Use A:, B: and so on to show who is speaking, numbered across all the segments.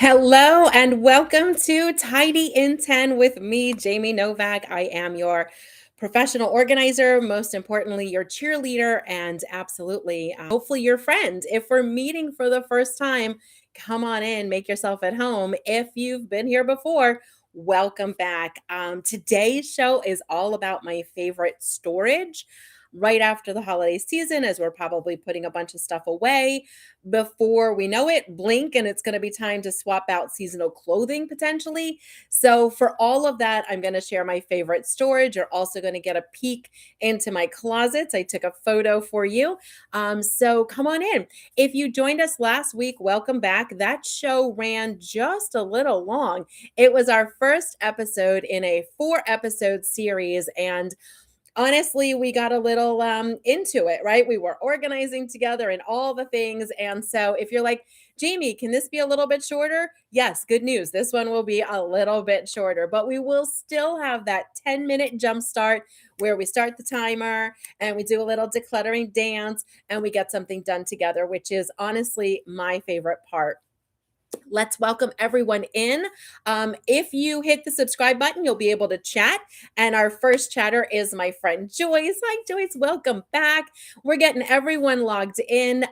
A: Hello and welcome to Tidy in 10 with me, Jamie Novak. I am your professional organizer, most importantly, your cheerleader, and absolutely, hopefully, your friend. If we're meeting for the first time, come on in, make yourself at home. If you've been here before, welcome back. Today's show is all about my favorite storage. Right after the holiday season, as we're probably putting a bunch of stuff away, before we know it, blink, and it's going to be time to swap out seasonal clothing potentially. So, for all of that, I'm going to share my favorite storage. You're also going to get a peek into my closets. I took a photo for you. So, come on in. If you joined us last week, welcome back. That show ran just a little long. It was our first episode in a 4 episode series. And honestly, we got a little into it, right? We were organizing together and all the things. And so if you're like, Jamie, can this be a little bit shorter? Yes, good news. This one will be a little bit shorter, but we will still have that 10-minute jump start where we start the timer and we do a little decluttering dance and we get something done together, which is honestly my favorite part. Let's welcome everyone in. If you hit the subscribe button, you'll be able to chat. And our first chatter is my friend Joyce. Hi, Joyce. Welcome back. We're getting everyone logged in.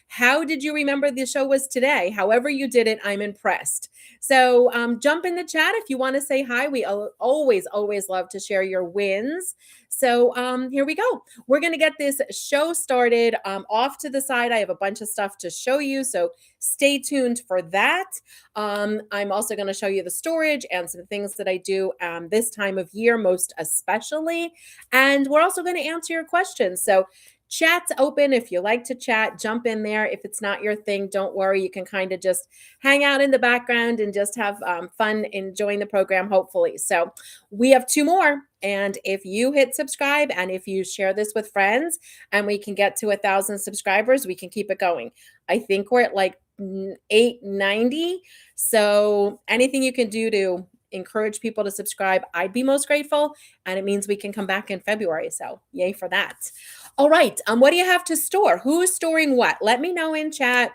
A: How did you remember the show was today? However, you did it, I'm impressed. So jump in the chat if you want to say hi. We always love to share your wins. So here we go. We're going to get this show started. Off to the side, I have a bunch of stuff to show you. So stay tuned for that. I'm also going to show you the storage and some things that I do this time of year, most especially. And we're also going to answer your questions. So chat's open. If you like to chat, jump in there. If it's not your thing, don't worry. You can kind of just hang out in the background and just have fun enjoying the program, hopefully. So we have 2 more. And if you hit subscribe and if you share this with friends and we can get to 1,000 subscribers, we can keep it going. I think we're at like 890. So anything you can do to encourage people to subscribe, I'd be most grateful. And it means we can come back in February. So yay for that. All right. What do you have to store? Who's storing what? Let me know in chat.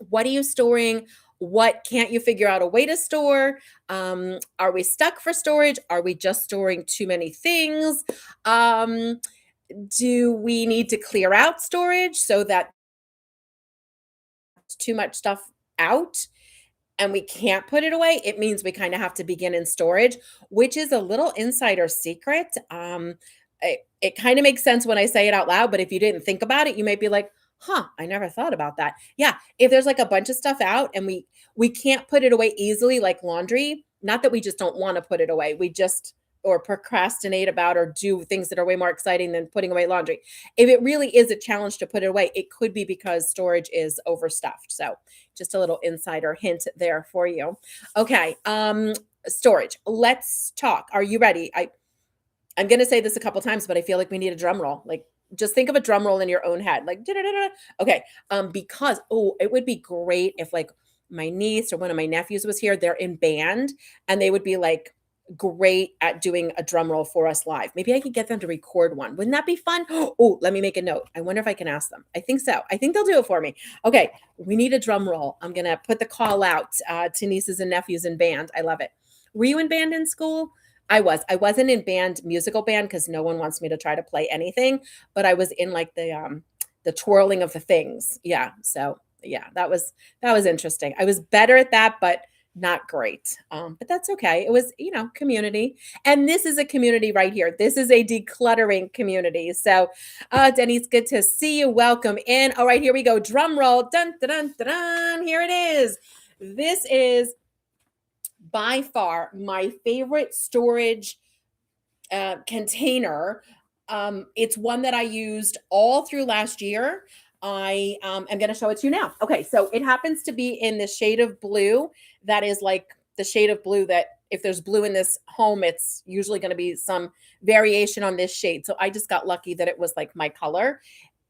A: What are you storing? What can't you figure out a way to store? Are we stuck for storage? Are we just storing too many things? Do we need to clear out storage so that too much stuff out and we can't put it away? It means we kind of have to begin in storage, which is a little insider secret. It kind of makes sense when I say it out loud, but if you didn't think about it, you might be like, huh, I never thought about that. Yeah, if there's like a bunch of stuff out and we can't put it away easily, like laundry, not that we just don't want to put it away, we just or procrastinate about or do things that are way more exciting than putting away laundry. If it really is a challenge to put it away, it could be because storage is overstuffed. So just a little insider hint there for you. Okay, storage. Let's talk. Are you ready? I'm going to say this a couple times, but I feel like we need a drum roll. Like just think of a drum roll in your own head. Like da-da-da-da. Okay, because it would be great if like my niece or one of my nephews was here. They're in band and they would be like great at doing a drum roll for us live. Maybe I could get them to record one. Wouldn't that be fun? Oh, let me make a note. I wonder if I can ask them. I think so. I think they'll do it for me. Okay, we need a drum roll. I'm going to put the call out to nieces and nephews in band. I love it. Were you in band in school? I was. I wasn't in band, musical band, because no one wants me to try to play anything. But I was in like the twirling of the things. Yeah. So yeah, that was interesting. I was better at that, but not great. But that's okay. It was, community. And this is a community right here. This is a decluttering community. So Denny's, good to see you. Welcome in. All right, here we go. Drum roll. Dun, dun, dun, dun, dun. Here it is. This is by far my favorite storage container. It's one that I used all through last year. I am going to show it to you now. Okay, so it happens to be in the shade of blue. That is like the shade of blue that if there's blue in this home, it's usually going to be some variation on this shade. So I just got lucky that it was like my color.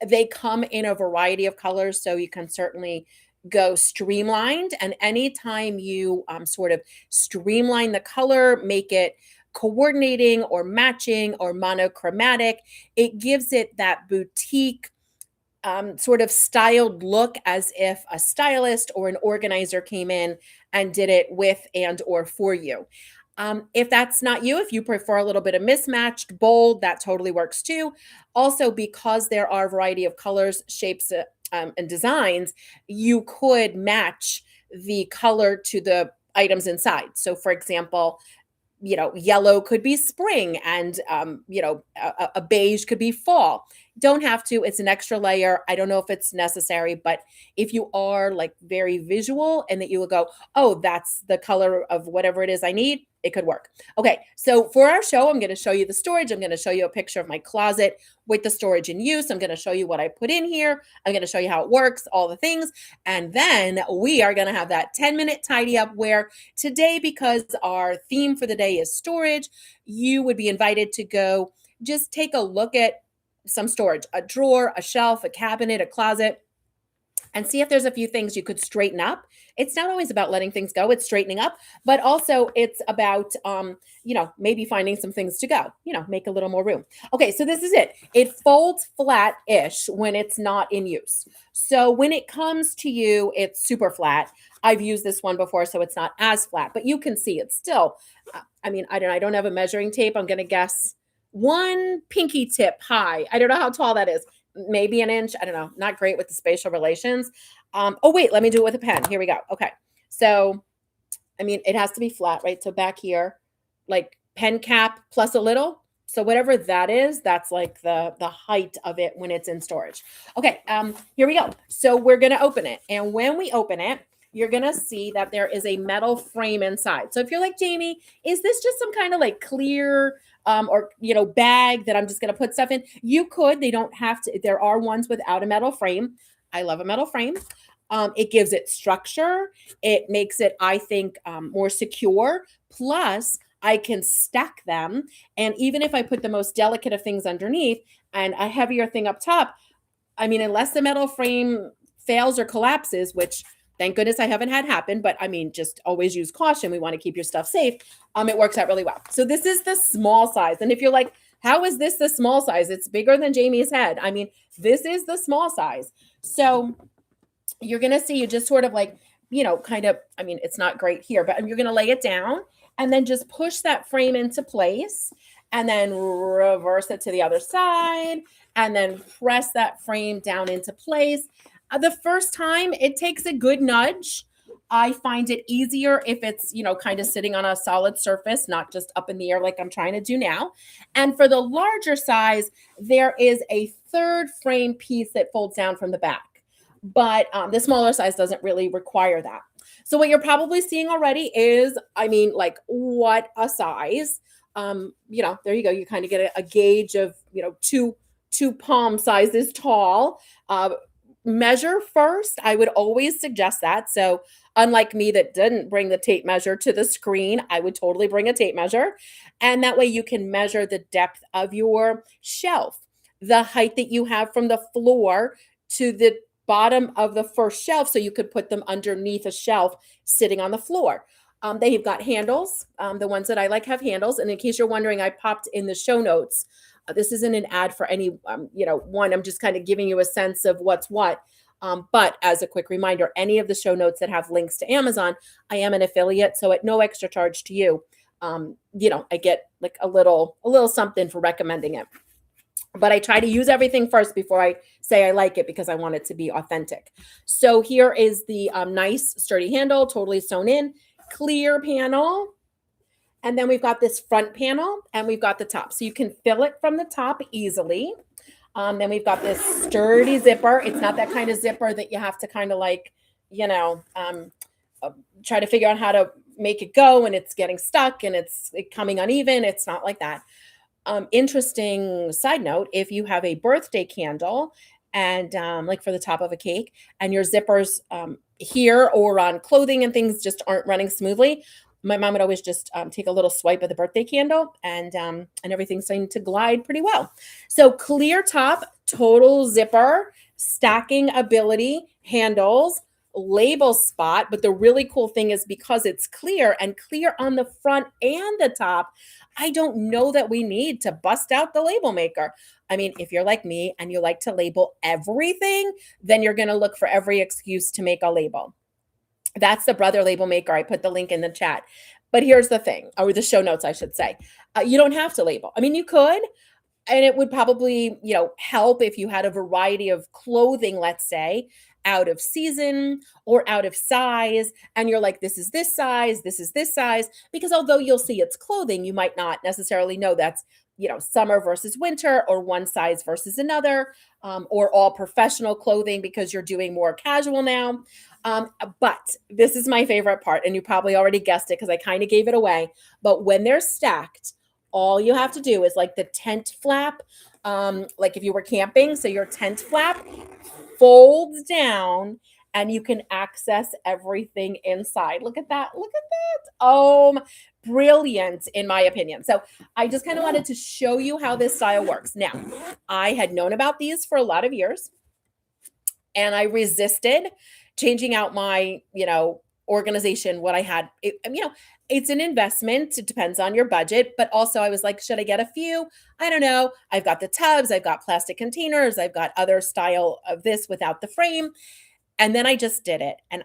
A: They come in a variety of colors, so you can certainly go streamlined. And anytime you sort of streamline the color, make it coordinating or matching or monochromatic, it gives it that boutique sort of styled look as if a stylist or an organizer came in and did it with and or for you. If that's not you, if you prefer a little bit of mismatched, bold, that totally works too. Also, because there are a variety of colors, shapes, and designs, you could match the color to the items inside. So, for example, yellow could be spring and, a beige could be fall. Don't have to. It's an extra layer. I don't know if it's necessary, but if you are like very visual and that you will go, oh, that's the color of whatever it is I need, it could work. Okay. So for our show, I'm going to show you the storage. I'm going to show you a picture of my closet with the storage in use. I'm going to show you what I put in here. I'm going to show you how it works, all the things. And then we are going to have that 10-minute tidy up where today, because our theme for the day is storage, you would be invited to go just take a look at some storage, a drawer, a shelf, a cabinet, a closet, and see if there's a few things you could straighten up. It's not always about letting things go, it's straightening up, but also it's about, maybe finding some things to go, make a little more room. Okay, so this is it. It folds flat-ish when it's not in use. So when it comes to you, it's super flat. I've used this one before, so it's not as flat, but you can see it's still, I don't have a measuring tape. I'm going to guess one pinky tip high. I don't know how tall that is. Maybe an inch. I don't know. Not great with the spatial relations. Oh, wait, let me do it with a pen. Here we go. Okay. So, it has to be flat, right? So back here, like pen cap plus a little. So whatever that is, that's like the height of it when it's in storage. Okay. Here we go. So we're going to open it. And when we open it, you're going to see that there is a metal frame inside. So if you're like, Jamie, is this just some kind of like clear bag that I'm just going to put stuff in? You could. They don't have to. There are ones without a metal frame. I love a metal frame. It gives it structure. It makes it, I think, more secure. Plus, I can stack them. And even if I put the most delicate of things underneath and a heavier thing up top, unless the metal frame fails or collapses, which thank goodness I haven't had happen, but just always use caution. We want to keep your stuff safe. It works out really well. So this is the small size. And if you're like, how is this the small size? It's bigger than Jamie's head. This is the small size. So you're going to see, you just sort of like, it's not great here, but you're going to lay it down and then just push that frame into place and then reverse it to the other side and then press that frame down into place. The first time it takes a good nudge. I find it easier if it's, kind of sitting on a solid surface, not just up in the air like I'm trying to do now. And for the larger size, there is a third frame piece that folds down from the back. But the smaller size doesn't really require that. So what you're probably seeing already is, what a size. There you go. You kind of get a gauge of, two palm sizes tall. Measure first. I would always suggest that. So unlike me that didn't bring the tape measure to the screen, I would totally bring a tape measure. And that way you can measure the depth of your shelf, the height that you have from the floor to the bottom of the first shelf. So you could put them underneath a shelf sitting on the floor. They've got handles. The ones that I like have handles. And in case you're wondering, I popped in the show notes. This isn't an ad for any, one. I'm just kind of giving you a sense of what's what. But as a quick reminder, any of the show notes that have links to Amazon, I am an affiliate. So at no extra charge to you, I get like a little something for recommending it. But I try to use everything first before I say I like it because I want it to be authentic. So here is the nice sturdy handle, totally sewn in, clear panel. And then we've got this front panel and we've got the top. So you can fill it from the top easily. Then we've got this sturdy zipper. It's not that kind of zipper that you have to kind of like, try to figure out how to make it go and it's getting stuck and it's coming uneven. It's not like that. Interesting side note, if you have a birthday candle and like for the top of a cake and your zippers here or on clothing and things just aren't running smoothly, my mom would always just take a little swipe of the birthday candle and everything seemed to glide pretty well. So clear top, total zipper, stacking ability, handles, label spot. But the really cool thing is because it's clear and clear on the front and the top, I don't know that we need to bust out the label maker. I mean, if you're like me and you like to label everything, then you're going to look for every excuse to make a label. That's the Brother Label Maker. I put the link in the chat. But here's the thing, or the show notes, I should say. You don't have to label. I mean, you could, and it would probably, help if you had a variety of clothing, let's say, out of season or out of size. And you're like, this is this size, this is this size. Because although you'll see it's clothing, you might not necessarily know that's, summer versus winter or one size versus another, or all professional clothing because you're doing more casual now. But this is my favorite part, and you probably already guessed it because I kind of gave it away. But when they're stacked, all you have to do is like the tent flap, like if you were camping, so your tent flap folds down and you can access everything inside. Look at that. Look at that. Oh, brilliant, in my opinion. So I just kind of wanted to show you how this style works. Now, I had known about these for a lot of years, and I resisted changing out my, organization, what I had. It's an investment. It depends on your budget, but also I was like, should I get a few? I don't know. I've got the tubs, I've got plastic containers, I've got other style of this without the frame. And then I just did it. And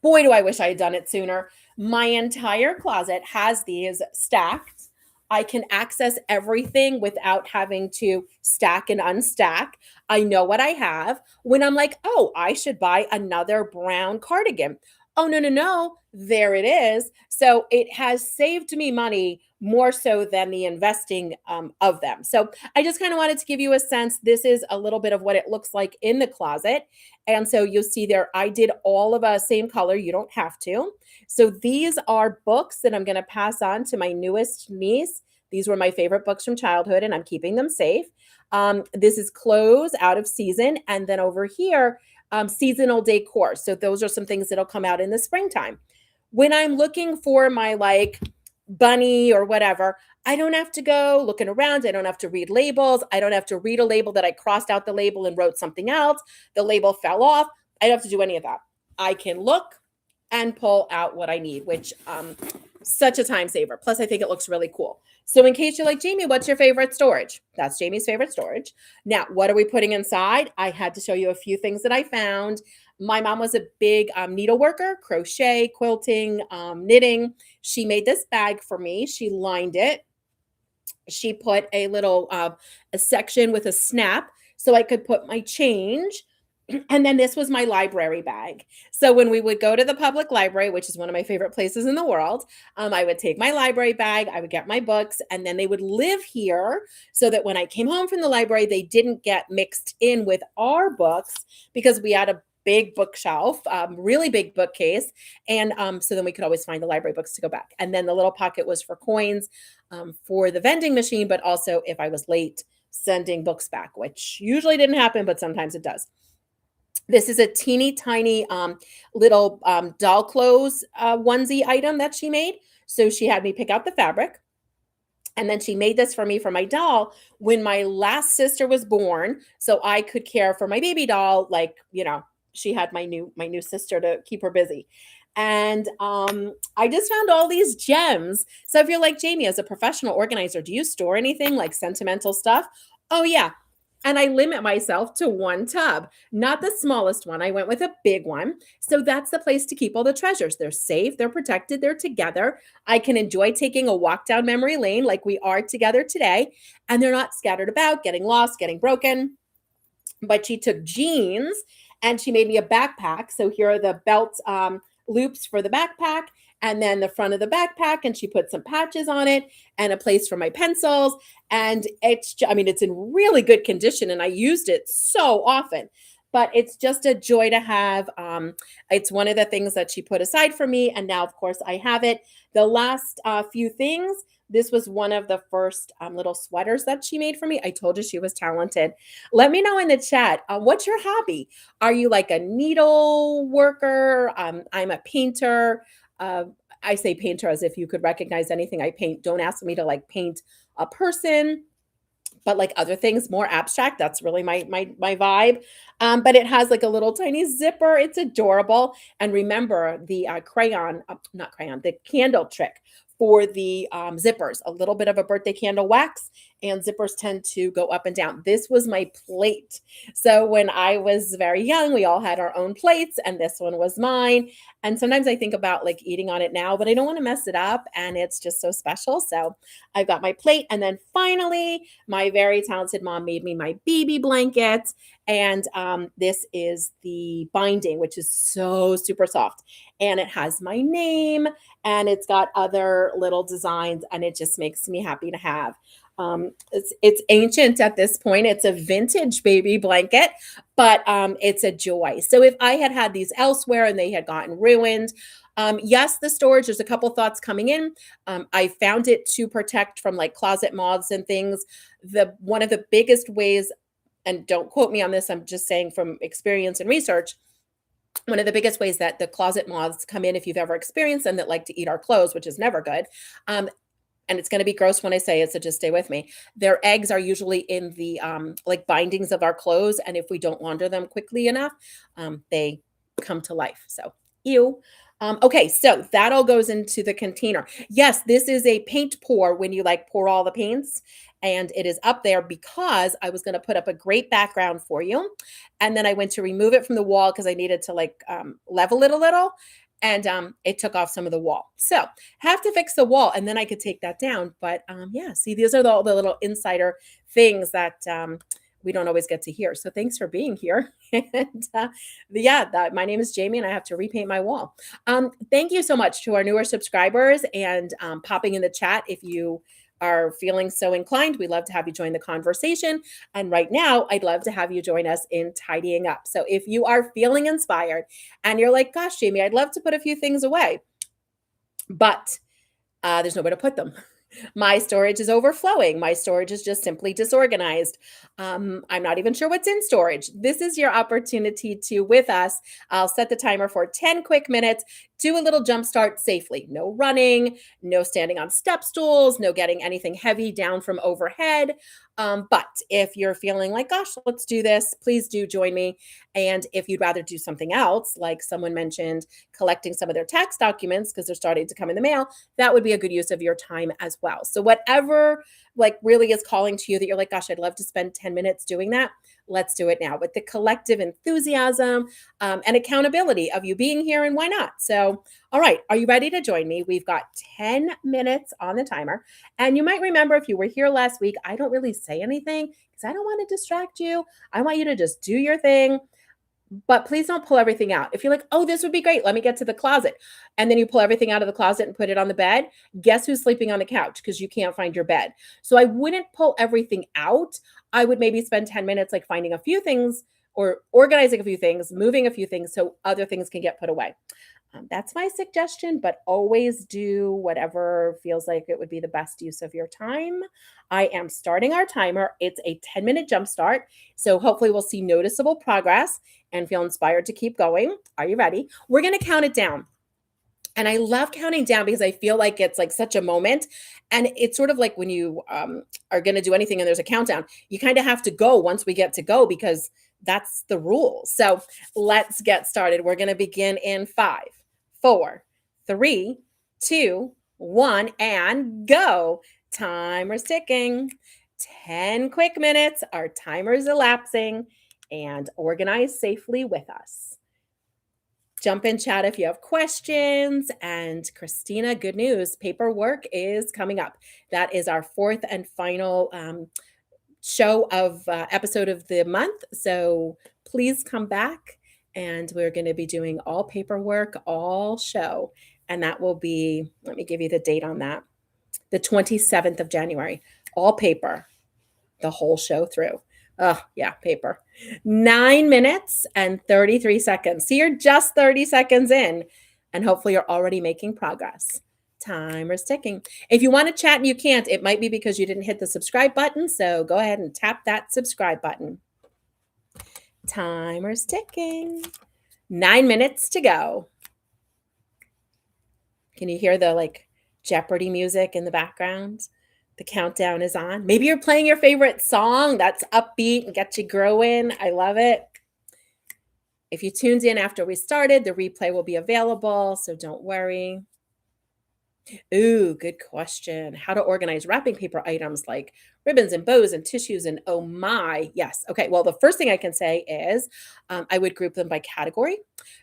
A: boy, do I wish I had done it sooner. My entire closet has these stacked. I can access everything without having to stack and unstack. I know what I have. When I'm like, oh, I should buy another brown cardigan. Oh, no, no, no. There it is. So it has saved me money more so than the investing of them. So I just kind of wanted to give you a sense. This is a little bit of what it looks like in the closet. And so you'll see there, I did all of a same color. You don't have to. So these are books that I'm going to pass on to my newest niece. These were my favorite books from childhood, and I'm keeping them safe. This is clothes out of season. And then over here, seasonal decor. So those are some things that'll come out in the springtime. When I'm looking for my like bunny or whatever, I don't have to go looking around. I don't have to read labels. I don't have to read a label that I crossed out the label and wrote something else. The label fell off. I don't have to do any of that. I can look and pull out what I need, which such a time saver. Plus, I think it looks really cool. So in case you're like, Jamie, what's your favorite storage? That's Jamie's favorite storage. Now, what are we putting inside? I had to show you a few things that I found. My mom was a big needle worker, crochet, quilting, knitting. She made this bag for me. She lined it. She put a little a section with a snap so I could put my change. And then this was my library bag. So when we would go to the public library, which is one of my favorite places in the world, I would take my library bag, I would get my books, and then they would live here so that when I came home from the library, they didn't get mixed in with our books because we had a big bookshelf, really big bookcase. And so then we could always find the library books to go back. And then the little pocket was for coins for the vending machine, but also if I was late sending books back, which usually didn't happen, but sometimes it does. This is a teeny tiny little doll clothes onesie item that she made. So she had me pick out the fabric. And then she made this for me for my doll when my last sister was born. So I could care for my baby doll. Like, she had my new sister to keep her busy. And I just found all these gems. So if you're like, Jamie, as a professional organizer, do you store anything like sentimental stuff? Oh, yeah. And I limit myself to one tub, not the smallest one. I went with a big one. So that's the place to keep all the treasures. They're safe, they're protected, they're together. I can enjoy taking a walk down memory lane like we are together today. And they're not scattered about, getting lost, getting broken. But she took jeans and she made me a backpack. So here are the belt loops for the backpack. And then the front of the backpack, and she put some patches on it and a place for my pencils. And it's in really good condition, and I used it so often. But it's just a joy to have. It's one of the things that she put aside for me, and now, of course, I have it. The last few things, this was one of the first little sweaters that she made for me. I told you she was talented. Let me know in the chat, what's your hobby? Are you like a needle worker? I'm a painter. I say painter as if you could recognize anything I paint. Don't ask me to like paint a person, but like other things more abstract. That's really my vibe. But it has like a little tiny zipper. It's adorable. And remember the the candle trick for the zippers, a little bit of a birthday candle wax and zippers tend to go up and down. This was my plate. So when I was very young, we all had our own plates, and this one was mine. And sometimes I think about like eating on it now, but I don't want to mess it up. And it's just so special. So I've got my plate. And then finally, my very talented mom made me my baby blanket. And this is the binding, which is so super soft. And it has my name and it's got other little designs. And it just makes me happy to have. It's ancient at this point. It's a vintage baby blanket, but it's a joy. So if I had had these elsewhere and they had gotten ruined, yes, the storage, there's a couple thoughts coming in. I found it to protect from like closet moths and things. One of the biggest ways, and don't quote me on this, I'm just saying from experience and research, one of the biggest ways that the closet moths come in, if you've ever experienced them, that like to eat our clothes, which is never good. And it's going to be gross when I say it, so just stay with me. Their eggs are usually in the like bindings of our clothes, and if we don't launder them quickly enough, they come to life. So, ew. Okay, so that all goes into the container. Yes, this is a paint pour when you like pour all the paints, and it is up there because I was going to put up a great background for you, and then I went to remove it from the wall because I needed to like level it a little, and it took off some of the wall. So have to fix the wall, and then I could take that down. But yeah, see, these are all the little insider things that we don't always get to hear. So thanks for being here. And my name is Jamie, and I have to repaint my wall. Thank you so much to our newer subscribers and popping in the chat if you are feeling so inclined. We'd love to have you join the conversation. And right now, I'd love to have you join us in tidying up. So if you are feeling inspired and you're like, gosh, Jamie, I'd love to put a few things away, but there's nowhere to put them. My storage is overflowing. My storage is just simply disorganized. I'm not even sure what's in storage. This is your opportunity to, with us, I'll set the timer for 10 quick minutes. Do a little jump start safely. No running, no standing on step stools, no getting anything heavy down from overhead. But if you're feeling like, gosh, let's do this, please do join me. And if you'd rather do something else, like someone mentioned, collecting some of their tax documents because they're starting to come in the mail, that would be a good use of your time as well. So whatever like really is calling to you that you're like, gosh, I'd love to spend 10 minutes doing that. Let's do it now with the collective enthusiasm and accountability of you being here, and why not? So, all right, are you ready to join me? We've got 10 minutes on the timer. And you might remember if you were here last week, I don't really say anything because I don't want to distract you. I want you to just do your thing. But please don't pull everything out. If you're like, oh, this would be great, let me get to the closet. And then you pull everything out of the closet and put it on the bed. Guess who's sleeping on the couch because you can't find your bed. So I wouldn't pull everything out. I would maybe spend 10 minutes like finding a few things or organizing a few things, moving a few things so other things can get put away. That's my suggestion, but always do whatever feels like it would be the best use of your time. I am starting our timer. It's a 10-minute jump start. So hopefully we'll see noticeable progress and feel inspired to keep going. Are you ready? We're going to count it down. And I love counting down because I feel like it's like such a moment. And it's sort of like when you are going to do anything and there's a countdown, you kind of have to go once we get to go because that's the rule. So let's get started. We're going to begin in 5, 4, 3, 2, 1, and go. Timer's ticking. 10 quick minutes. Our timer's elapsing, and organize safely with us. Jump in chat if you have questions. And Christina, good news. Paperwork is coming up. That is our 4th and final show of episode of the month. So please come back. And we're going to be doing all paperwork, all show. And that will be, let me give you the date on that, the 27th of January. All paper, the whole show through. Oh, yeah, paper. 9 minutes and 33 seconds. So you're just 30 seconds in, and hopefully you're already making progress. Timer's ticking. If you want to chat and you can't, it might be because you didn't hit the subscribe button. So go ahead and tap that subscribe button. Timer's ticking. 9 minutes to go. Can you hear the like Jeopardy music in the background? The countdown is on. Maybe you're playing your favorite song that's upbeat and gets you growing. I love it. If you tuned in after we started, the replay will be available, so don't worry. Ooh, good question. How to organize wrapping paper items like ribbons and bows and tissues and oh my, yes. Okay, well, the first thing I can say is I would group them by category.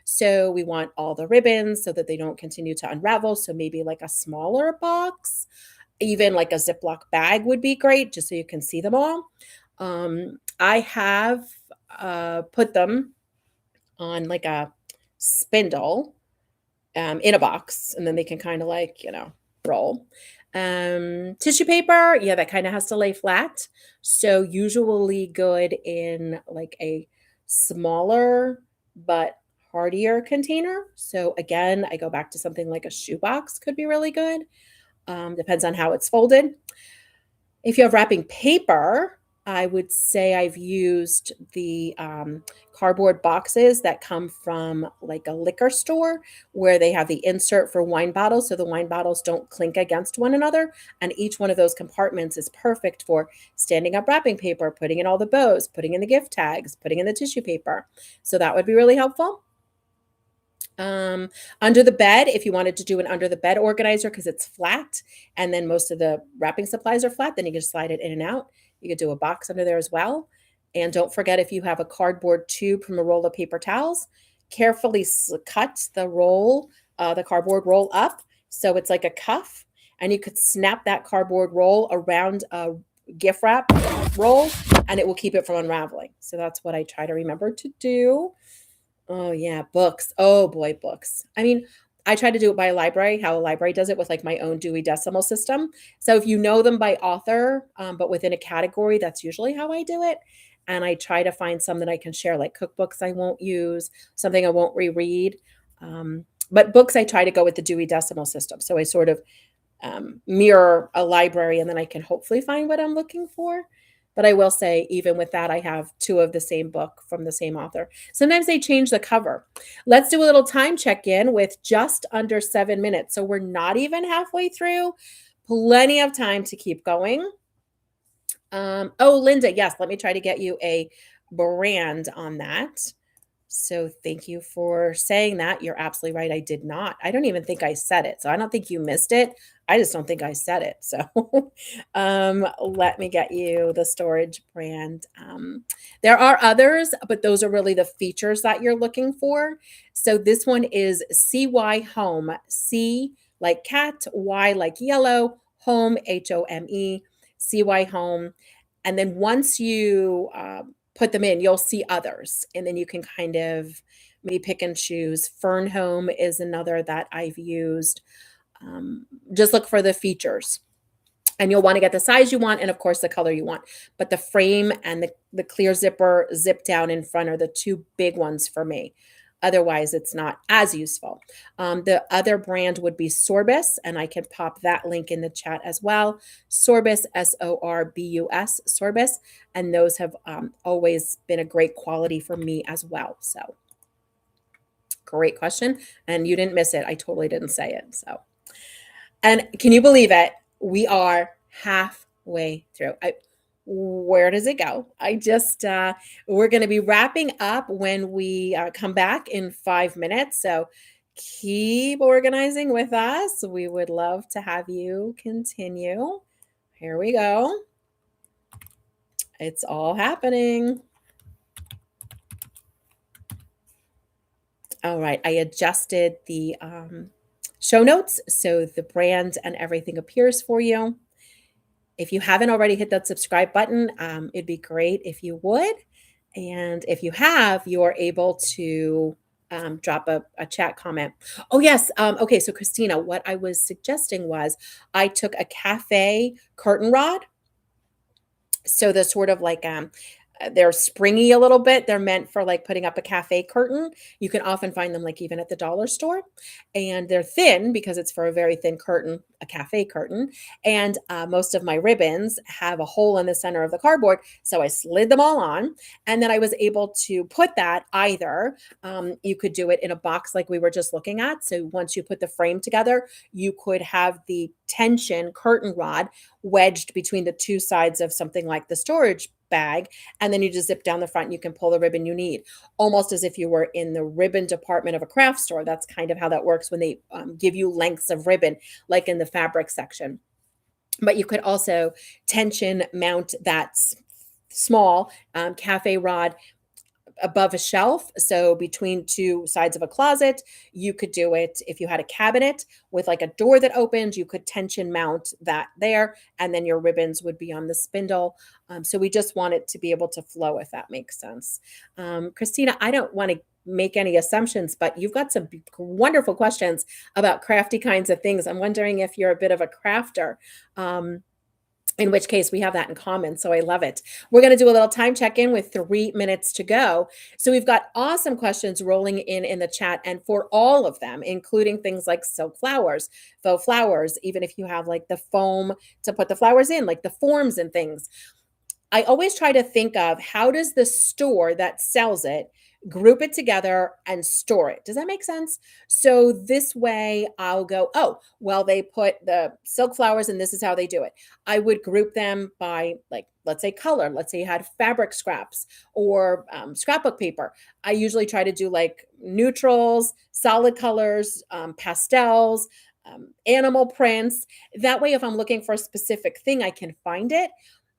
A: So we want all the ribbons so that they don't continue to unravel. So maybe like a smaller box, even like a Ziploc bag would be great, just so you can see them all. I have put them on like a spindle in a box, and then they can kind of like, roll. Tissue paper, yeah, that kind of has to lay flat. So usually good in like a smaller but hardier container. So again, I go back to something like a shoebox could be really good. Depends on how it's folded. If you have wrapping paper, I would say I've used the cardboard boxes that come from like a liquor store where they have the insert for wine bottles so the wine bottles don't clink against one another. And each one of those compartments is perfect for standing up wrapping paper, putting in all the bows, putting in the gift tags, putting in the tissue paper. So that would be really helpful. Um, Under the bed, if you wanted to do an under the bed organizer because it's flat and then most of the wrapping supplies are flat, then you can slide it in and out. You could do a box under there as well. And don't forget if you have a cardboard tube from a roll of paper towels, carefully cut the cardboard roll up so it's like a cuff, and you could snap that cardboard roll around a gift wrap roll, and it will keep it from unraveling. So that's what I try to remember to do. Oh, yeah, books. Oh, boy, books. I mean, I try to do it by a library, how a library does it with, like, my own Dewey Decimal System. So if you know them by author, but within a category, that's usually how I do it, and I try to find some that I can share, like cookbooks I won't use, something I won't reread, but books, I try to go with the Dewey Decimal System, so I sort of mirror a library, and then I can hopefully find what I'm looking for. But I will say, even with that, I have two of the same book from the same author. Sometimes they change the cover. Let's do a little time check in with just under 7 minutes. So we're not even halfway through. Plenty of time to keep going. Oh, Linda, yes, let me try to get you a brand on that. So thank you for saying that. You're absolutely right. I did not. I don't even think I said it. So I don't think you missed it. I just don't think I said it. So let me get you the storage brand. There are others, but those are really the features that you're looking for. So this one is CY Home. C like cat, Y like yellow, home, HOME, CY Home. And then once you put them in, you'll see others. And then you can kind of maybe pick and choose. Fern Home is another that I've used. Just look for the features. And you'll want to get the size you want and, of course, the color you want. But the frame and the clear zipper zip down in front are the two big ones for me. Otherwise, it's not as useful. The other brand would be Sorbus, and I can pop that link in the chat as well. Sorbus, Sorbus, Sorbus, and those have always been a great quality for me as well. So, great question, and you didn't miss it. I totally didn't say it. So, and can you believe it? We are halfway through. Where does it go? We're going to be wrapping up when we come back in 5 minutes. So keep organizing with us. We would love to have you continue. Here we go. It's all happening. All right. I adjusted the show notes so the brand and everything appears for you. If you haven't already hit that subscribe button, it'd be great if you would. And if you have, you're able to drop a chat comment. Oh, yes. Okay. So, Christina, what I was suggesting was I took a cafe curtain rod. So, the sort of like they're springy a little bit. They're meant for like putting up a cafe curtain. You can often find them like even at the dollar store. And they're thin because it's for a very thin curtain, a cafe curtain. And most of my ribbons have a hole in the center of the cardboard. So I slid them all on. And then I was able to put that either. You could do it in a box like we were just looking at. So once you put the frame together, you could have the tension curtain rod wedged between the two sides of something like the storage bag, and then you just zip down the front and you can pull the ribbon you need, almost as if you were in the ribbon department of a craft store. That's kind of how that works when they give you lengths of ribbon, like in the fabric section. But you could also tension mount that small cafe rod above a shelf. So between two sides of a closet, you could do it. If you had a cabinet with like a door that opened, you could tension mount that there, and then your ribbons would be on the spindle. So we just want it to be able to flow, if that makes sense. Christina, I don't want to make any assumptions, but you've got some wonderful questions about crafty kinds of things. I'm wondering if you're a bit of a crafter. In which case we have that in common. So I love it. We're going to do a little time check-in with 3 minutes to go. So we've got awesome questions rolling in the chat, and for all of them, including things like silk flowers, faux flowers, even if you have like the foam to put the flowers in, like the forms and things. I always try to think of, how does the store that sells it group it together and store it? Does that make sense? So this way I'll go, oh, well, they put the silk flowers and this is how they do it. I would group them by, like, let's say color. Let's say you had fabric scraps or scrapbook paper. I usually try to do like neutrals, solid colors, pastels, animal prints. That way, if I'm looking for a specific thing, I can find it.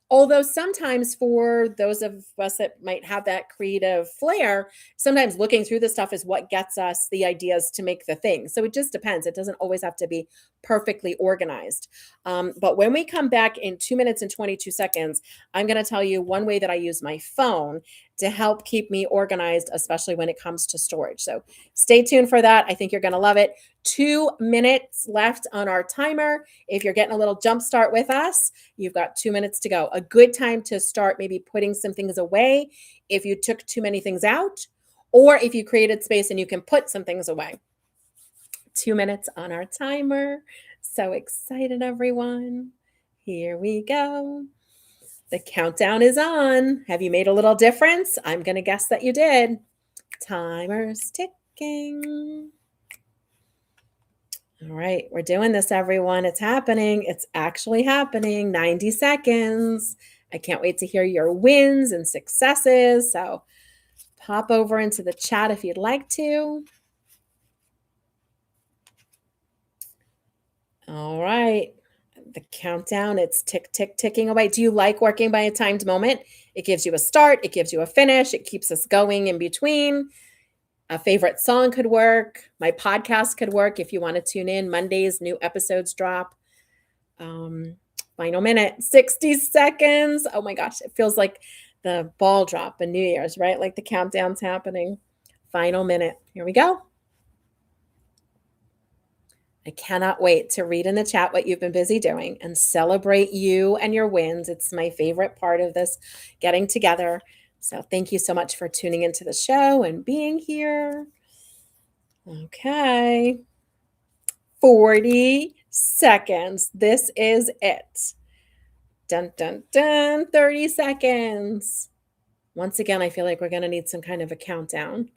A: Although sometimes, for those of us that might have that creative flair, sometimes looking through the stuff is what gets us the ideas to make the thing. So it just depends. It doesn't always have to be perfectly organized. But when we come back in 2 minutes and 22 seconds, I'm going to tell you one way that I use my phone to help keep me organized, especially when it comes to storage. So stay tuned for that. I think you're going to love it. 2 minutes left on our timer. If you're getting a little jump start with us, you've got 2 minutes to go. A good time to start maybe putting some things away if you took too many things out, or if you created space and you can put some things away. 2 minutes on our timer. So excited, everyone. Here we go. The countdown is on. Have you made a little difference? I'm going to guess that you did. Timer's ticking. All right, we're doing this, everyone. It's happening. It's actually happening. 90 seconds. I can't wait to hear your wins and successes. So pop over into the chat if you'd like to. All right. The countdown, it's ticking away. Do you like working by a timed moment? It gives you a start. It gives you a finish. It keeps us going in between. A favorite song could work. My podcast could work if you want to tune in. Mondays, new episodes drop. Final minute, 60 seconds. Oh my gosh, it feels like the ball drop in New Year's, right? Like the countdown's happening. Final minute. Here we go. I cannot wait to read in the chat what you've been busy doing and celebrate you and your wins. It's my favorite part of this getting together. So thank you so much for tuning into the show and being here. Okay. 40 seconds. This is it. Dun, dun, dun. 30 seconds. Once again, I feel like we're going to need some kind of a countdown.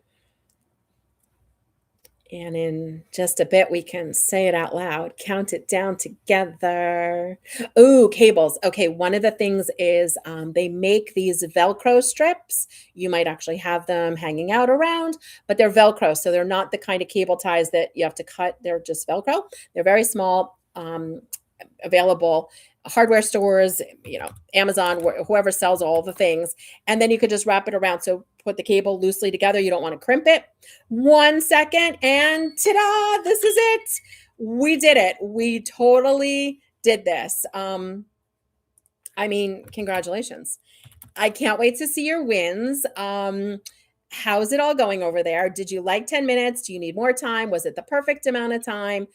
A: And in just a bit, we can say it out loud. Count it down together. Ooh, cables. Okay, one of the things is they make these Velcro strips. You might actually have them hanging out around, but they're Velcro. So they're not the kind of cable ties that you have to cut. They're just Velcro. They're very small, available hardware stores, Amazon, whoever sells all the things. And then you could just wrap it around. So put the cable loosely together. You don't want to crimp it. 1 second and ta-da, this is it. We did it. We totally did this. Congratulations. I can't wait to see your wins. How's it all going over there? Did you like 10 minutes? Do you need more time? Was it the perfect amount of time?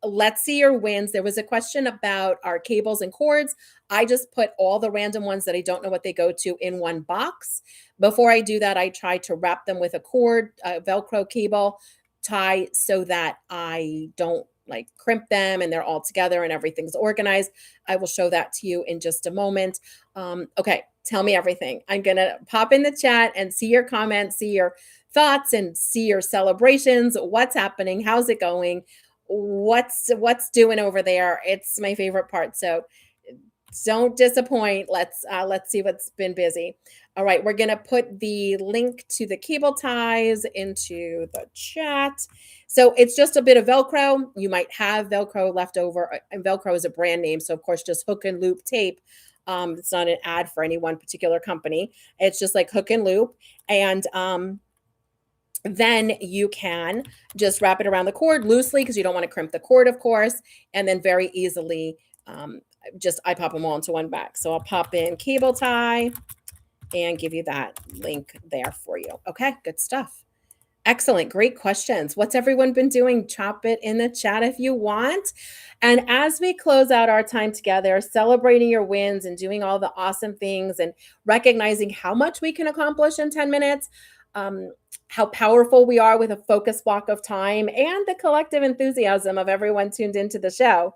A: Let's see your wins. There was a question about our cables and cords. I just put all the random ones that I don't know what they go to in one box. Before I do that, I try to wrap them with a cord, a Velcro cable tie, so that I don't crimp them and they're all together and everything's organized. I will show that to you in just a moment. Okay, tell me everything. I'm going to pop in the chat and see your comments, see your thoughts, and see your celebrations. What's happening? How's it going? What's doing over there? It's my favorite part. So Don't disappoint. Let's see what's been busy. All right, we're gonna put the link to the cable ties into the chat. So it's just a bit of Velcro. You might have Velcro left over, and Velcro is a brand name, so of course just hook and loop tape. It's not an ad for any one particular company. It's just like hook and loop, and then you can just wrap it around the cord loosely because you don't want to crimp the cord, of course, and then very easily just I pop them all into one bag. So I'll pop in cable tie and give you that link there for you. Okay, good stuff. Excellent. Great questions. What's everyone been doing? Chop it in the chat if you want. And as we close out our time together, celebrating your wins and doing all the awesome things and recognizing how much we can accomplish in 10 minutes, how powerful we are with a focused block of time, and the collective enthusiasm of everyone tuned into the show.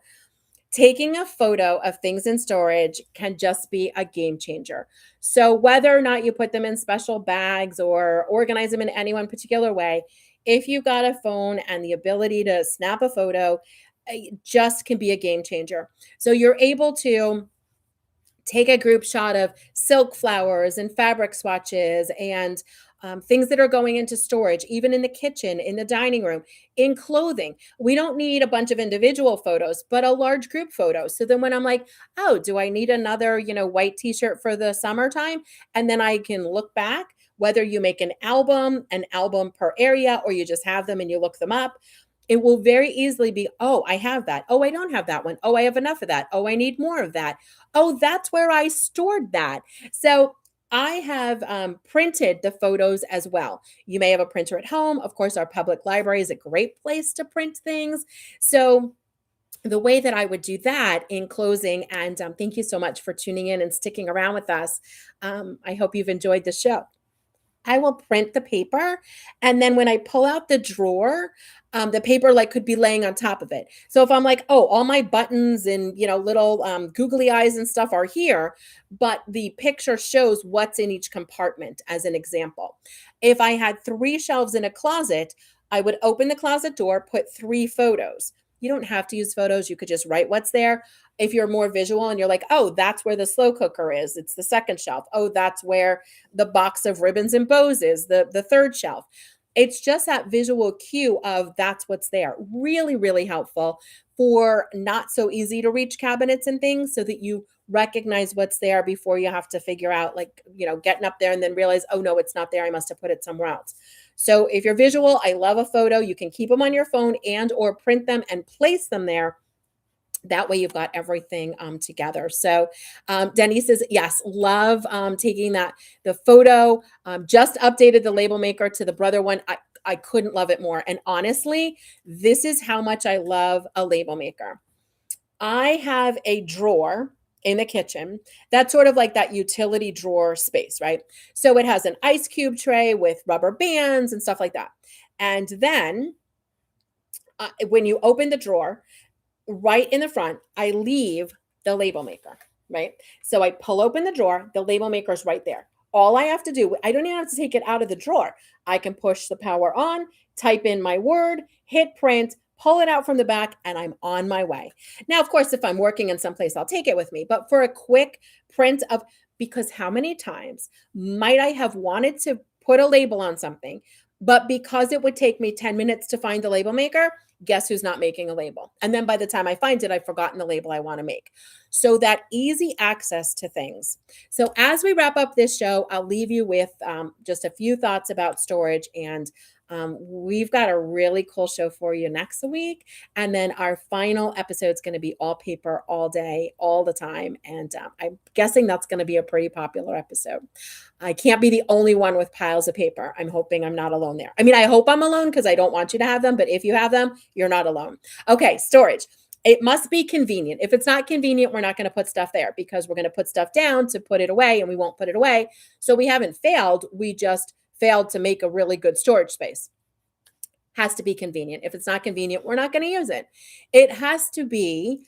A: Taking a photo of things in storage can just be a game changer. So, whether or not you put them in special bags or organize them in any one particular way, if you've got a phone and the ability to snap a photo, it just can be a game changer. So, you're able to take a group shot of silk flowers and fabric swatches and things that are going into storage, even in the kitchen, in the dining room, in clothing. We don't need a bunch of individual photos, but a large group photo. So then when I'm like, oh, do I need another, white t-shirt for the summertime? And then I can look back, whether you make an album per area, or you just have them and you look them up. It will very easily be, oh, I have that. Oh, I don't have that one. Oh, I have enough of that. Oh, I need more of that. Oh, that's where I stored that. So I have printed the photos as well. You may have a printer at home. Of course, our public library is a great place to print things. So the way that I would do that in closing, and thank you so much for tuning in and sticking around with us. I hope you've enjoyed the show. I will print the paper, and then when I pull out the drawer, the paper like could be laying on top of it. So if I'm like, oh, all my buttons and little googly eyes and stuff are here, but the picture shows what's in each compartment as an example. If I had 3 shelves in a closet, I would open the closet door, put 3 photos. You don't have to use photos. You could just write what's there. If you're more visual and you're like, oh, that's where the slow cooker is, it's the second shelf. Oh, that's where the box of ribbons and bows is, the third shelf. It's just that visual cue of that's what's there. Really, really helpful for not so easy to reach cabinets and things, so that you recognize what's there before you have to figure out, like, getting up there and then realize, oh no, it's not there. I must have put it somewhere else. So if you're visual, I love a photo. You can keep them on your phone and or print them and place them there. That way you've got everything together. So Denise says, yes, love taking the photo, just updated the label maker to the brother one. I couldn't love it more. And honestly, this is how much I love a label maker. I have a drawer in the kitchen that's sort of like that utility drawer space, right? So it has an ice cube tray with rubber bands and stuff like that. And then when you open the drawer, right in the front, I leave the label maker, right? So I pull open the drawer, the label maker is right there. All I have to do, I don't even have to take it out of the drawer. I can push the power on, type in my word, hit print, pull it out from the back, and I'm on my way. Now, of course, if I'm working in someplace, I'll take it with me. But for a quick print of, because how many times might I have wanted to put a label on something, but because it would take me 10 minutes to find the label maker, guess who's not making a label? And then by the time I find it, I've forgotten the label I want to make. So that easy access to things. So as we wrap up this show, I'll leave you with just a few thoughts about storage. And we've got a really cool show for you next week. And then our final episode is going to be all paper, all day, all the time. And I'm guessing that's going to be a pretty popular episode. I can't be the only one with piles of paper. I'm hoping I'm not alone there. I mean, I hope I'm alone because I don't want you to have them. But if you have them, you're not alone. Okay, storage. It must be convenient. If it's not convenient, we're not going to put stuff there, because we're going to put stuff down to put it away, and we won't put it away. So we haven't failed. We just failed to make a really good storage space. Has to be convenient. If it's not convenient, we're not going to use it. It has to be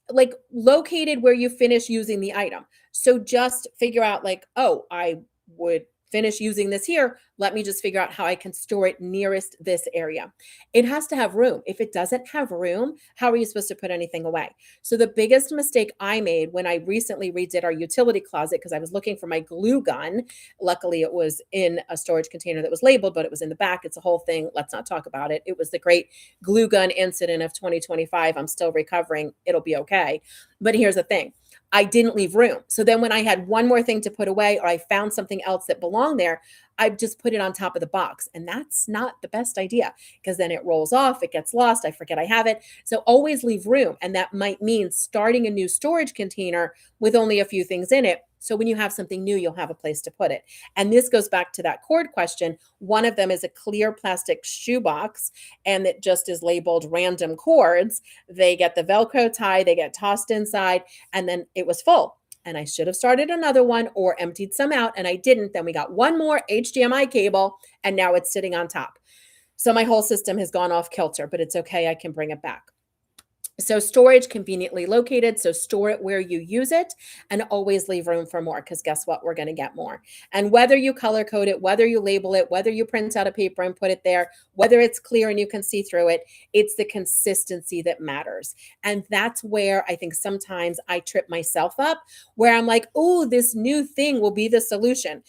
A: like located where you finish using the item. So just figure out like, oh, I would finish using this here, let me just figure out how I can store it nearest this area. It has to have room. If it doesn't have room, how are you supposed to put anything away? So the biggest mistake I made when I recently redid our utility closet, because I was looking for my glue gun. Luckily, it was in a storage container that was labeled, but it was in the back. It's a whole thing. Let's not talk about it. It was the great glue gun incident of 2025. I'm still recovering. It'll be okay. But here's the thing. I didn't leave room. So then when I had one more thing to put away or I found something else that belonged there, I just put it on top of the box. And that's not the best idea because then it rolls off, it gets lost, I forget I have it. So always leave room. And that might mean starting a new storage container with only a few things in it. So when you have something new, you'll have a place to put it. And this goes back to that cord question. One of them is a clear plastic shoebox, and it just is labeled random cords. They get the Velcro tie, they get tossed inside, and then it was full. And I should have started another one or emptied some out, and I didn't. Then we got one more HDMI cable, and now it's sitting on top. So my whole system has gone off kilter, but it's okay. I can bring it back. So storage conveniently located. So store it where you use it and always leave room for more because guess what? We're going to get more. And whether you color code it, whether you label it, whether you print out a paper and put it there, whether it's clear and you can see through it, it's the consistency that matters. And that's where I think sometimes I trip myself up where I'm like, oh, this new thing will be the solution.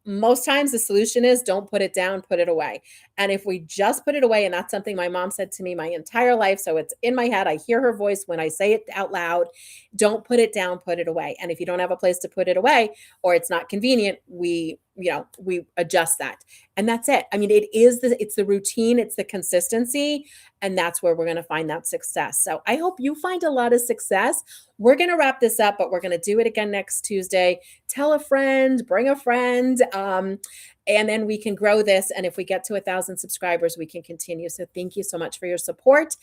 A: Most times the solution is don't put it down, put it away. And if we just put it away, and that's something my mom said to me my entire life, so it's in my head, I hear her voice when I say it out loud, don't put it down, put it away. And if you don't have a place to put it away or it's not convenient, we adjust that. And that's it. I mean, it's the routine, it's the consistency, and that's where we're going to find that success. So I hope you find a lot of success. We're going to wrap this up, but we're going to do it again next Tuesday. Tell a friend, bring a friend, and then we can grow this. And if we get to 1,000 subscribers, we can continue. So thank you so much for your support.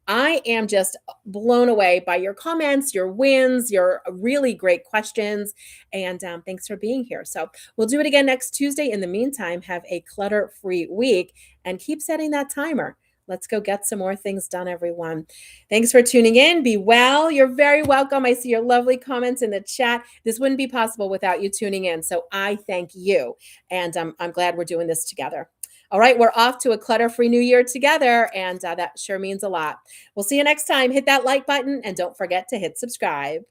A: I am just blown away by your comments, your wins, your really great questions. And thanks for being here. So we'll do it again next Tuesday. In the meantime, have a clutter-free week and keep setting that timer. Let's go get some more things done, everyone. Thanks for tuning in. Be well. You're very welcome. I see your lovely comments in the chat. This wouldn't be possible without you tuning in. So I thank you. And I'm glad we're doing this together. All right, we're off to a clutter-free new year together. And that sure means a lot. We'll see you next time. Hit that like button and don't forget to hit subscribe.